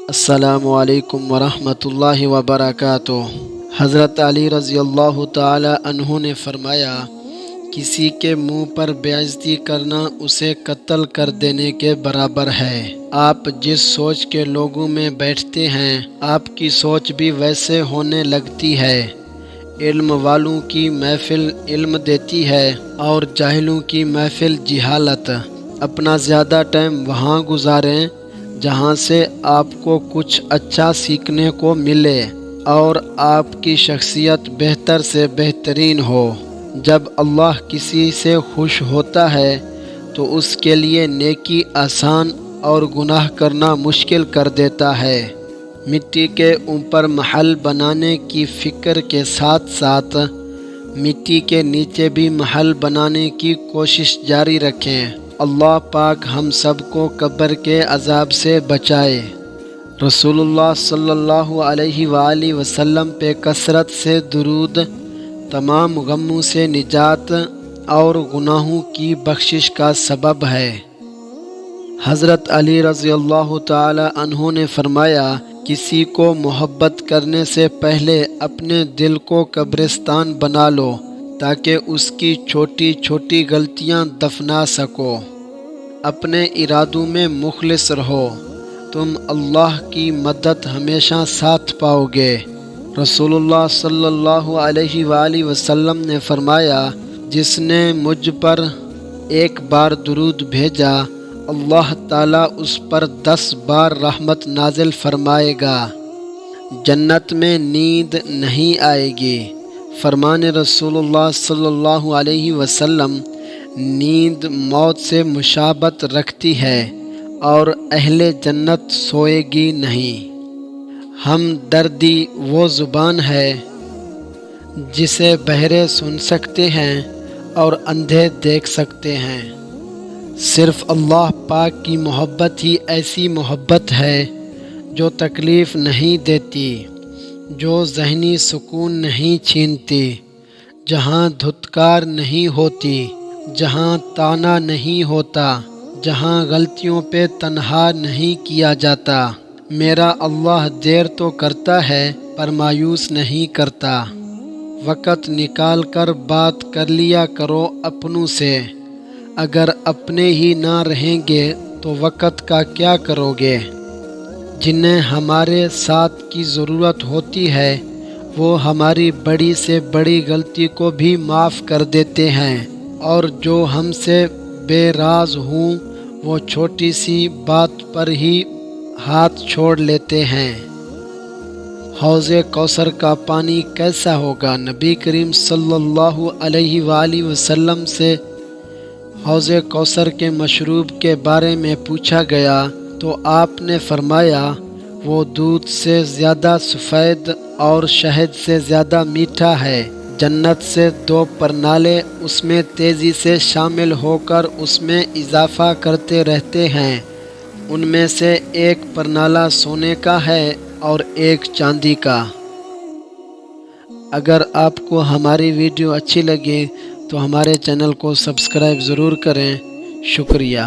السلام علیکم ورحمۃ اللہ وبرکاتہ۔ حضرت علی رضی اللہ تعالی عنہ نے فرمایا، کسی کے منہ پر بے عزتی کرنا اسے قتل کر دینے کے برابر ہے۔ آپ جس سوچ کے لوگوں میں بیٹھتے ہیں، آپ کی سوچ بھی ویسے ہونے لگتی ہے۔ علم والوں کی محفل علم دیتی ہے اور جاہلوں کی محفل جہالت۔ اپنا زیادہ ٹائم وہاں گزاریں جہاں سے آپ کو کچھ اچھا سیکھنے کو ملے اور آپ کی شخصیت بہتر سے بہترین ہو۔ جب اللہ کسی سے خوش ہوتا ہے تو اس کے لیے نیکی آسان اور گناہ کرنا مشکل کر دیتا ہے۔ مٹی کے اوپر محل بنانے کی فکر کے ساتھ ساتھ مٹی کے نیچے بھی محل بنانے کی کوشش جاری رکھیں۔ اللہ پاک ہم سب کو قبر کے عذاب سے بچائے۔ رسول اللہ صلی اللہ علیہ وآلہ وسلم پہ کثرت سے درود تمام غموں سے نجات اور گناہوں کی بخشش کا سبب ہے۔ حضرت علی رضی اللہ تعالی عنہ نے فرمایا، کسی کو محبت کرنے سے پہلے اپنے دل کو قبرستان بنا لو تاکہ اس کی چھوٹی چھوٹی غلطیاں دفنا سکو۔ اپنے ارادوں میں مخلص رہو، تم اللہ کی مدد ہمیشہ ساتھ پاؤ گے۔ رسول اللہ صلی اللہ علیہ وآلہ وسلم نے فرمایا، جس نے مجھ پر ایک بار درود بھیجا، اللہ تعالیٰ اس پر 10 بار رحمت نازل فرمائے گا۔ جنت میں نیند نہیں آئے گی۔ فرمان رسول اللہ صلی اللہ علیہ وسلم، نیند موت سے مشابہت رکھتی ہے اور اہل جنت سوئے گی نہیں۔ ہمدردی وہ زبان ہے جسے بہرے سن سکتے ہیں اور اندھے دیکھ سکتے ہیں۔ صرف اللہ پاک کی محبت ہی ایسی محبت ہے جو تکلیف نہیں دیتی، جو ذہنی سکون نہیں چھینتی، جہاں دھتکار نہیں ہوتی، جہاں طعنہ نہیں ہوتا، جہاں غلطیوں پہ تنہا نہیں کیا جاتا۔ میرا اللہ دیر تو کرتا ہے پر مایوس نہیں کرتا۔ وقت نکال کر بات کر لیا کرو اپنوں سے، اگر اپنے ہی نہ رہیں گے تو وقت کا کیا کرو گے؟ جنہیں ہمارے ساتھ کی ضرورت ہوتی ہے وہ ہماری بڑی سے بڑی غلطی کو بھی معاف کر دیتے ہیں، اور جو ہم سے بے راز ہوں وہ چھوٹی سی بات پر ہی ہاتھ چھوڑ لیتے ہیں۔ حوض کوثر کا پانی کیسا ہوگا؟ نبی کریم صلی اللہ علیہ وآلہ وسلم سے حوض کوثر کے مشروب کے بارے میں پوچھا گیا تو آپ نے فرمایا، وہ دودھ سے زیادہ سفید اور شہد سے زیادہ میٹھا ہے۔ جنت سے 2 پرنالے اس میں تیزی سے شامل ہو کر اس میں اضافہ کرتے رہتے ہیں۔ ان میں سے ایک پرنالہ سونے کا ہے اور ایک چاندی کا۔ اگر آپ کو ہماری ویڈیو اچھی لگے تو ہمارے چینل کو سبسکرائب ضرور کریں۔ شکریہ۔